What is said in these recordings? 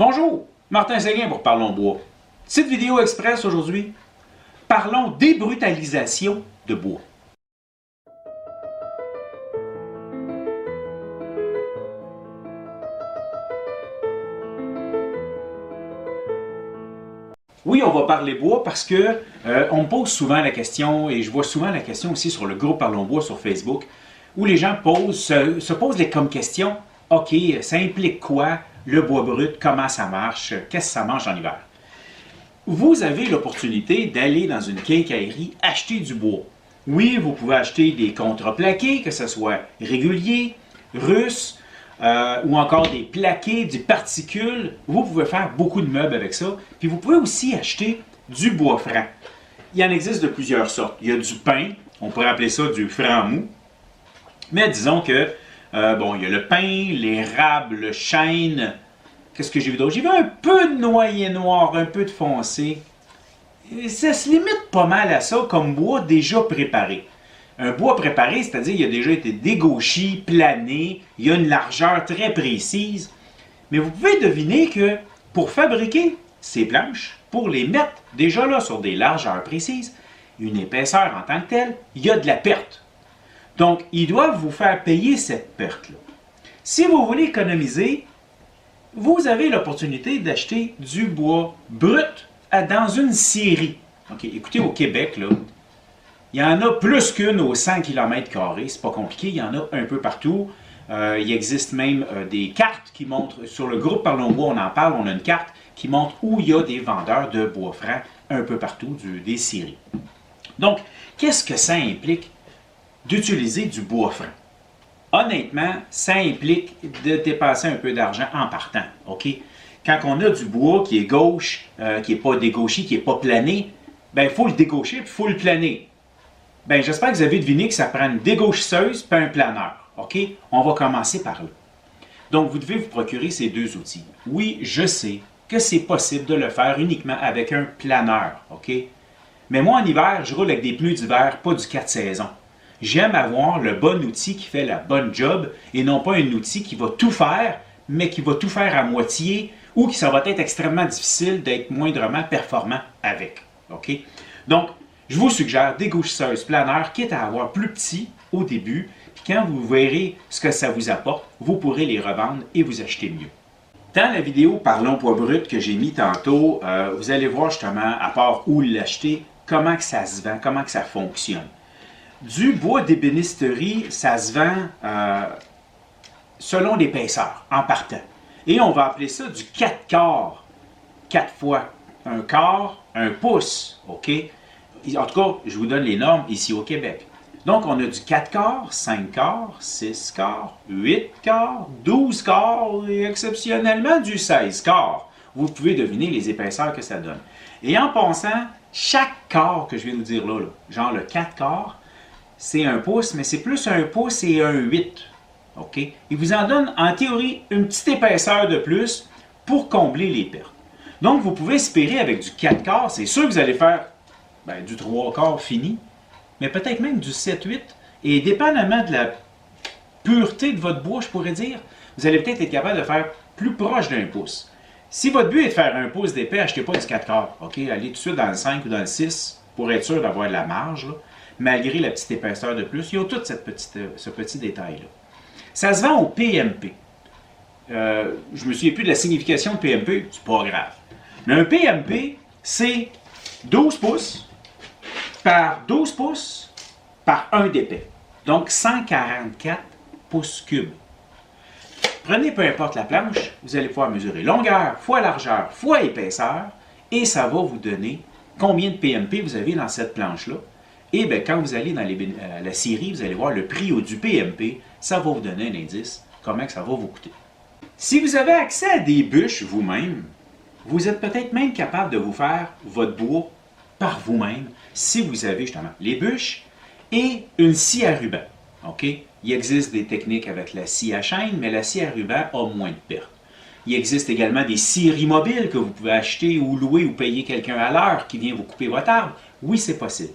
Bonjour, Martin Séguin pour Parlons Bois. Petite vidéo express aujourd'hui. Parlons débrutalisation de bois. Oui, on va parler bois parce que on me pose souvent la question, et je vois souvent la question aussi sur le groupe Parlons Bois sur Facebook, où les gens se posent comme question, OK, ça implique quoi le bois brut, comment ça marche, qu'est-ce que ça mange en hiver? Vous avez l'opportunité d'aller dans une quincaillerie acheter du bois. Oui, vous pouvez acheter des contreplaqués, que ce soit réguliers, russes, ou encore des plaqués, des particules. Vous pouvez faire beaucoup de meubles avec ça. Puis vous pouvez aussi acheter du bois franc. Il en existe de plusieurs sortes. Il y a du pin, on pourrait appeler ça du franc mou. Mais disons que, il y a le pin, l'érable, le chêne. Qu'est-ce que j'ai vu d'autre? J'ai vu un peu de noyer noir, un peu de foncé. Et ça se limite pas mal à ça comme bois déjà préparé. Un bois préparé, c'est-à-dire qu'il a déjà été dégauchi, plané, il y a une largeur très précise. Mais vous pouvez deviner que pour fabriquer ces planches, pour les mettre déjà là sur des largeurs précises, une épaisseur en tant que telle, il y a de la perte. Donc, ils doivent vous faire payer cette perte-là. Si vous voulez économiser, vous avez l'opportunité d'acheter du bois brut dans une scierie. Okay, écoutez, au Québec, là, il y en a plus qu'une aux 100 km². C'est pas compliqué, il y en a un peu partout. Il existe même des cartes qui montrent, sur le groupe Parlons Bois, on en parle, on a une carte qui montre où il y a des vendeurs de bois franc un peu partout, des scieries. Donc, qu'est-ce que ça implique d'utiliser du bois franc? Honnêtement, ça implique de dépenser un peu d'argent en partant. OK? Quand on a du bois qui est gauche, qui n'est pas dégauché, qui n'est pas plané, il faut le dégaucher et il faut le planer. J'espère que vous avez deviné que ça prend une dégauchisseuse et un planeur. OK? On va commencer par là. Donc, vous devez vous procurer ces deux outils. Oui, je sais que c'est possible de le faire uniquement avec un planeur. OK? Mais moi, en hiver, je roule avec des pneus d'hiver, pas du 4 saisons. J'aime avoir le bon outil qui fait la bonne job et non pas un outil qui va tout faire, mais qui va tout faire à moitié ou qui ça va être extrêmement difficile d'être moindrement performant avec. OK? Donc, je vous suggère dégauchisseuse planeur, quitte à avoir plus petit au début, puis quand vous verrez ce que ça vous apporte, vous pourrez les revendre et vous acheter mieux. Dans la vidéo Parlons bois brut que j'ai mis tantôt, vous allez voir justement, à part où l'acheter, comment que ça se vend, comment que ça fonctionne. Du bois d'ébénisterie, ça se vend selon l'épaisseur, en partant. Et on va appeler ça du 4 quarts. 4 fois un quart, un pouce. OK? En tout cas, je vous donne les normes ici au Québec. Donc, on a du 4 quarts, 5 quarts, 6 quarts, 8 quarts, 12 quarts et exceptionnellement du 16 quarts. Vous pouvez deviner les épaisseurs que ça donne. Et en pensant, chaque quart que je viens de vous dire là, genre le 4 quarts, c'est un pouce, mais c'est plus un pouce et un 8. OK? Il vous en donne, en théorie, une petite épaisseur de plus pour combler les pertes. Donc, vous pouvez espérer avec du 4 quarts, c'est sûr que vous allez faire du 3 quarts fini, mais peut-être même du 7-8. Et dépendamment de la pureté de votre bois, je pourrais dire, vous allez peut-être être capable de faire plus proche d'un pouce. Si votre but est de faire un pouce d'épais, achetez pas du 4 quarts. OK? Allez tout de suite dans le 5 ou dans le 6 pour être sûr d'avoir de la marge, là. Malgré la petite épaisseur de plus, il y a tout ce petit détail-là. Ça se vend au PMP. Je me souviens plus de la signification de PMP, c'est pas grave. Mais un PMP, c'est 12 pouces par 12 pouces par 1 d'épais. Donc 144 pouces cubes. Prenez peu importe la planche, vous allez pouvoir mesurer longueur fois largeur fois épaisseur et ça va vous donner combien de PMP vous avez dans cette planche-là. Et quand vous allez dans la scierie, vous allez voir le prix du PMP, ça va vous donner un indice, comment que ça va vous coûter. Si vous avez accès à des bûches vous-même, vous êtes peut-être même capable de vous faire votre bois par vous-même, si vous avez justement les bûches et une scie à ruban. OK? Il existe des techniques avec la scie à chaîne, mais la scie à ruban a moins de pertes. Il existe également des scieries mobiles que vous pouvez acheter ou louer ou payer quelqu'un à l'heure qui vient vous couper votre arbre. Oui, c'est possible.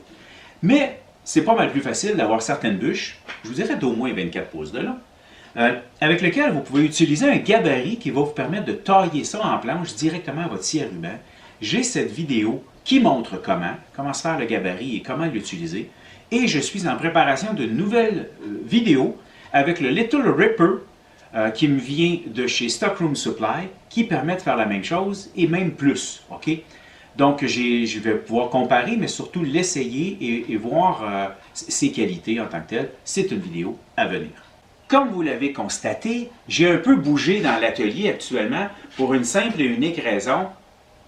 Mais c'est pas mal plus facile d'avoir certaines bûches, je vous dirais d'au moins 24 pouces de long, avec lequel vous pouvez utiliser un gabarit qui va vous permettre de tailler ça en planche directement à votre scie à ruban. J'ai cette vidéo qui montre comment se faire le gabarit et comment l'utiliser. Et je suis en préparation d'une nouvelle vidéo avec le Little Ripper qui me vient de chez Stockroom Supply, qui permet de faire la même chose et même plus. OK? Donc, je vais pouvoir comparer, mais surtout l'essayer et voir ses qualités en tant que telles. C'est une vidéo à venir. Comme vous l'avez constaté, j'ai un peu bougé dans l'atelier actuellement pour une simple et unique raison,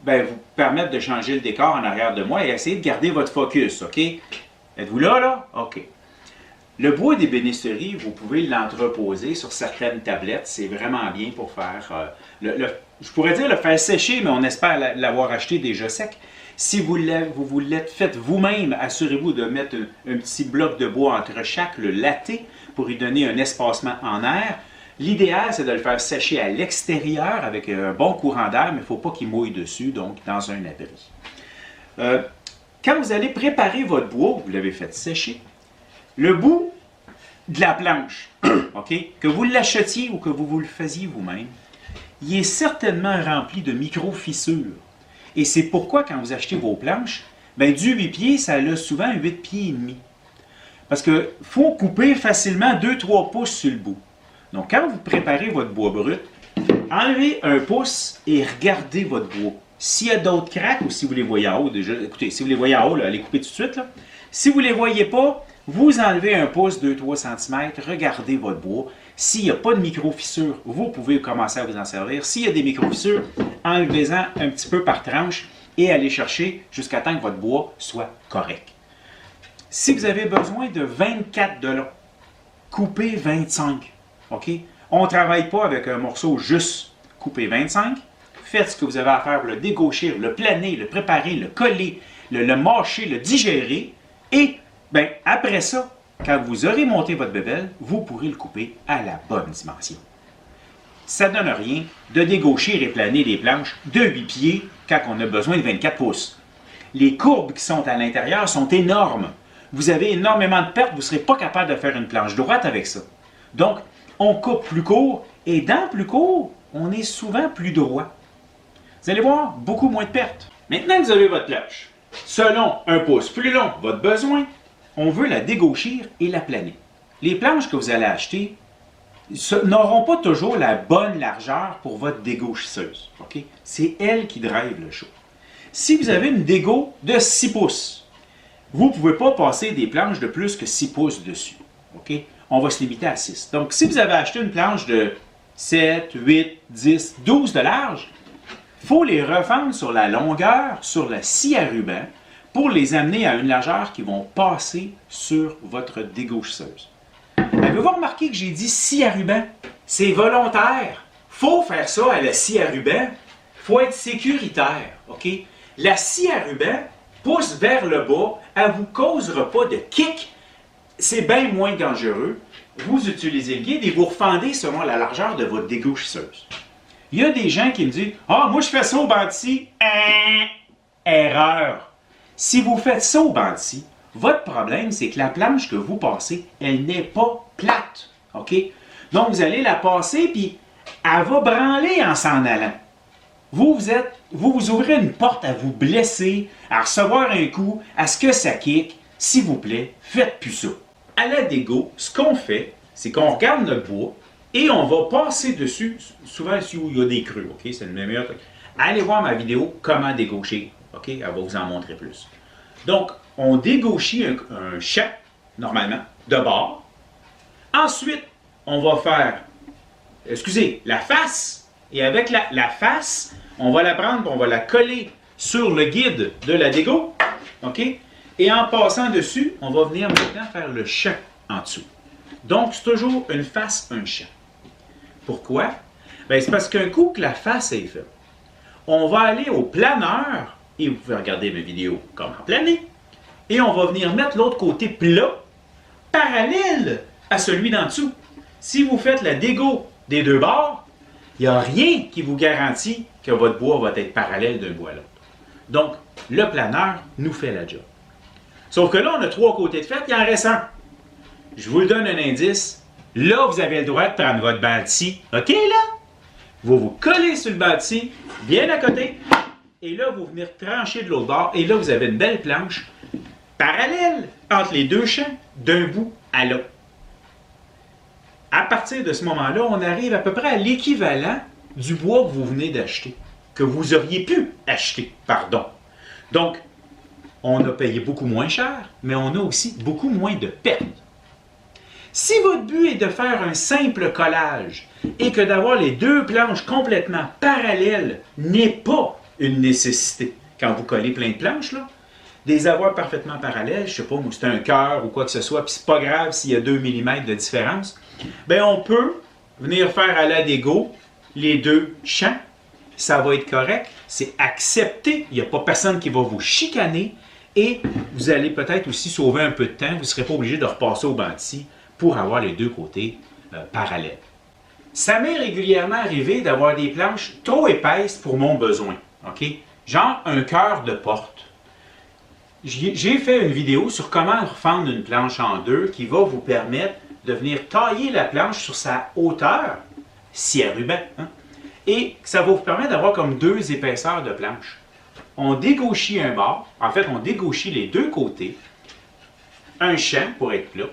vous permettre de changer le décor en arrière de moi et essayer de garder votre focus, OK? Êtes-vous là, là? OK. Le bois d'ébénisterie, vous pouvez l'entreposer sur certaines tablettes. C'est vraiment bien pour faire, je pourrais dire le faire sécher, mais on espère l'avoir acheté déjà sec. Si vous l'êtes fait vous-même, assurez-vous de mettre un petit bloc de bois entre chaque, le latter, pour lui donner un espacement en air. L'idéal, c'est de le faire sécher à l'extérieur avec un bon courant d'air, mais il ne faut pas qu'il mouille dessus, donc dans un abri. Quand vous allez préparer votre bois, vous l'avez fait sécher, le bout de la planche, OK, que vous l'achetiez ou que vous le faisiez vous-même, il est certainement rempli de micro-fissures. Et c'est pourquoi, quand vous achetez vos planches, du 8 pieds, ça a souvent 8 pieds et demi. Parce qu'il faut couper facilement 2-3 pouces sur le bout. Donc, quand vous préparez votre bois brut, enlevez 1 pouce et regardez votre bois. S'il y a d'autres craques ou si vous les voyez en haut, déjà, écoutez, si vous les voyez en haut, là, allez couper tout de suite. Là. Si vous ne les voyez pas, vous enlevez 1 pouce, 2-3 cm, regardez votre bois. S'il n'y a pas de micro-fissures, vous pouvez commencer à vous en servir. S'il y a des micro-fissures, enlevez-en un petit peu par tranche et allez chercher jusqu'à temps que votre bois soit correct. Si vous avez besoin de 24 de long, coupez 25. OK? On ne travaille pas avec un morceau juste. Coupez 25. Faites ce que vous avez à faire pour le dégauchir, le planer, le préparer, le coller, le mâcher, le digérer. Et après ça, quand vous aurez monté votre bébelle, vous pourrez le couper à la bonne dimension. Ça ne donne rien de dégaucher et planer les planches de 8 pieds quand on a besoin de 24 pouces. Les courbes qui sont à l'intérieur sont énormes. Vous avez énormément de pertes, vous ne serez pas capable de faire une planche droite avec ça. Donc, on coupe plus court et dans plus court, on est souvent plus droit. Vous allez voir, beaucoup moins de pertes. Maintenant que vous avez votre planche, selon 1 pouce plus long, votre besoin, on veut la dégauchir et la planer. Les planches que vous allez acheter n'auront pas toujours la bonne largeur pour votre dégauchisseuse. Okay? C'est elle qui drive le show. Si vous avez une dégo de 6 pouces, vous ne pouvez pas passer des planches de plus que 6 pouces dessus. Okay? On va se limiter à 6. Donc, si vous avez acheté une planche de 7, 8, 10, 12 de large, il faut les refendre sur la longueur, sur la scie à ruban, pour les amener à une largeur qui vont passer sur votre dégauchisseuse. Avez-vous remarqué que j'ai dit scie à ruban? C'est volontaire. Il faut faire ça à la scie à ruban. Il faut être sécuritaire. Okay? La scie à ruban pousse vers le bas. Elle ne vous causera pas de kick. C'est bien moins dangereux. Vous utilisez le guide et vous refendez selon la largeur de votre dégauchisseuse. Il y a des gens qui me disent « Ah, moi je fais ça au banc de scie. » Erreur. Si vous faites ça au banc de scie, votre problème, c'est que la planche que vous passez, elle n'est pas plate. OK? Donc, vous allez la passer, puis elle va branler en s'en allant. Vous ouvrez une porte à vous blesser, à recevoir un coup, à ce que ça kick. S'il vous plaît, faites plus ça. À la dégo, ce qu'on fait, c'est qu'on regarde notre bois et on va passer dessus, souvent ici où il y a des creux. OK? C'est le meilleur. Allez voir ma vidéo « Comment dégaucher ». OK? Elle va vous en montrer plus. Donc, on dégauchit un champ, normalement, de bord. Ensuite, on va faire, la face. Et avec la face, on va la prendre et on va la coller sur le guide de la dégo. OK? Et en passant dessus, on va venir maintenant faire le champ en dessous. Donc, c'est toujours une face, un champ. Pourquoi? C'est parce qu'un coup que la face est faite, on va aller au planeur, et vous pouvez regarder mes vidéos comment planer, et on va venir mettre l'autre côté plat, parallèle à celui d'en dessous. Si vous faites la dégo des deux bords, il n'y a rien qui vous garantit que votre bois va être parallèle d'un bois à l'autre. Donc, le planeur nous fait la job. Sauf que là, on a 3 côtés de fait, il en reste un. Je vous donne un indice. Là, vous avez le droit de prendre votre bâti. OK, là? Vous vous collez sur le bâti, bien à côté. Et là, vous venez trancher de l'autre bord. Et là, vous avez une belle planche parallèle entre les deux champs, d'un bout à l'autre. À partir de ce moment-là, on arrive à peu près à l'équivalent du bois que vous venez d'acheter, que vous auriez pu acheter, pardon. Donc, on a payé beaucoup moins cher, mais on a aussi beaucoup moins de pertes. Si votre but est de faire un simple collage et que d'avoir les deux planches complètement parallèles n'est pas une nécessité, quand vous collez plein de planches, là, des avoir parfaitement parallèles, je ne sais pas, c'est un cœur ou quoi que ce soit, puis c'est pas grave s'il y a 2 mm de différence, bien on peut venir faire à la dégo les deux champs, ça va être correct, c'est accepté, il n'y a pas personne qui va vous chicaner et vous allez peut-être aussi sauver un peu de temps, vous ne serez pas obligé de repasser au bâti pour avoir les deux côtés parallèles. Ça m'est régulièrement arrivé d'avoir des planches trop épaisses pour mon besoin, ok? Genre un cœur de porte. J'ai fait une vidéo sur comment refendre une planche en deux qui va vous permettre de venir tailler la planche sur sa hauteur, scie à ruban, hein? Et ça va vous permettre d'avoir comme deux épaisseurs de planche. On dégauchit un bord, en fait on dégauchit les deux côtés, un champ pour être plat,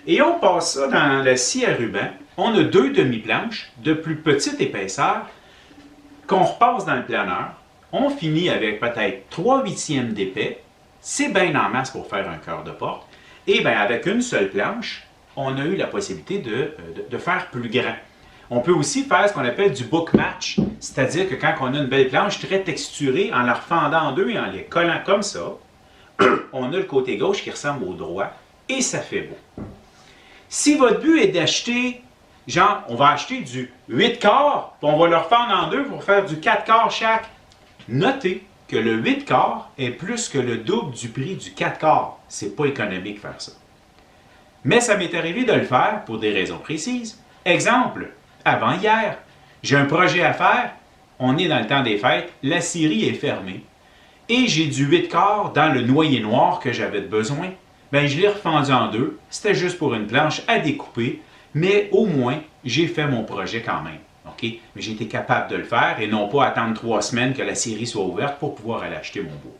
et on passe ça dans la scie à ruban. On a deux demi-planches de plus petite épaisseur qu'on repasse dans le planeur. On finit avec peut-être 3/8 d'épais. C'est bien en masse pour faire un cœur de porte. Et bien avec une seule planche, on a eu la possibilité de faire plus grand. On peut aussi faire ce qu'on appelle du book match, c'est-à-dire que quand on a une belle planche très texturée, en la refendant en deux et en les collant comme ça, on a le côté gauche qui ressemble au droit et ça fait beau. Si votre but est d'acheter, genre, on va acheter du 8 quarts, puis on va le refendre en deux pour faire du 4 quarts chaque, notez que le 8 quarts est plus que le double du prix du 4 quarts. C'est pas économique faire ça. Mais ça m'est arrivé de le faire pour des raisons précises. Exemple, avant hier, j'ai un projet à faire, on est dans le temps des fêtes, la scierie est fermée, et j'ai du 8 quarts dans le noyer noir que j'avais besoin. Bien, je l'ai refendu en deux, c'était juste pour une planche à découper, mais au moins, j'ai fait mon projet quand même. Okay? Mais j'ai été capable de le faire et non pas attendre 3 semaines que la scierie soit ouverte pour pouvoir aller acheter mon bois.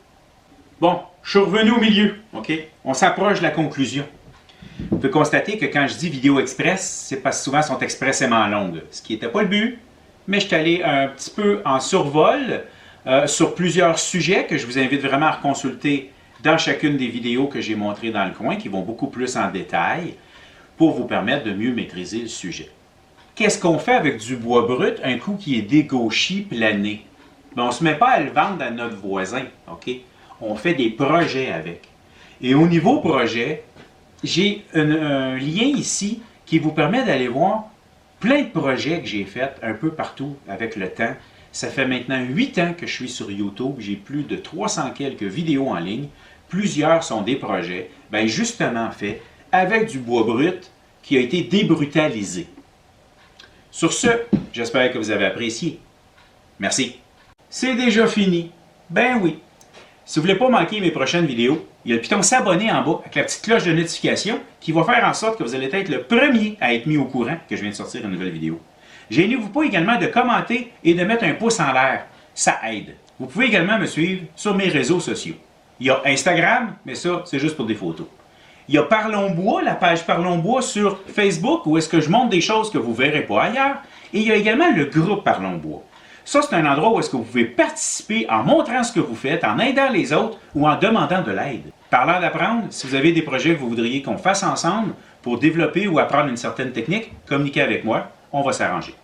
Bon, je suis revenu au milieu. Okay? On s'approche de la conclusion. Vous pouvez constater que quand je dis vidéo express, c'est parce que souvent elles sont expressément longues. Ce qui n'était pas le but, mais je suis allé un petit peu en survol sur plusieurs sujets que je vous invite vraiment à reconsulter dans chacune des vidéos que j'ai montrées dans le coin, qui vont beaucoup plus en détail pour vous permettre de mieux maîtriser le sujet. Qu'est-ce qu'on fait avec du bois brut, un coup qui est dégauchi, plané? Bien, on ne se met pas à le vendre à notre voisin, OK? On fait des projets avec. Et au niveau projet, j'ai un lien ici qui vous permet d'aller voir plein de projets que j'ai faits un peu partout avec le temps. Ça fait maintenant 8 ans que je suis sur YouTube. J'ai plus de 300 quelques vidéos en ligne. Plusieurs sont des projets, bien justement faits avec du bois brut qui a été débrutalisé. Sur ce, j'espère que vous avez apprécié. Merci. C'est déjà fini. Ben oui. Si vous ne voulez pas manquer mes prochaines vidéos, il y a le piton s'abonner en bas avec la petite cloche de notification qui va faire en sorte que vous allez être le premier à être mis au courant que je viens de sortir une nouvelle vidéo. Gênez-vous pas également de commenter et de mettre un pouce en l'air. Ça aide. Vous pouvez également me suivre sur mes réseaux sociaux. Il y a Instagram, mais ça, c'est juste pour des photos. Il y a Parlons Bois, la page Parlons Bois sur Facebook, où est-ce que je montre des choses que vous ne verrez pas ailleurs. Et il y a également le groupe Parlons Bois. Ça, c'est un endroit où est-ce que vous pouvez participer en montrant ce que vous faites, en aidant les autres ou en demandant de l'aide. Parlant d'apprendre, si vous avez des projets que vous voudriez qu'on fasse ensemble pour développer ou apprendre une certaine technique, communiquez avec moi, on va s'arranger.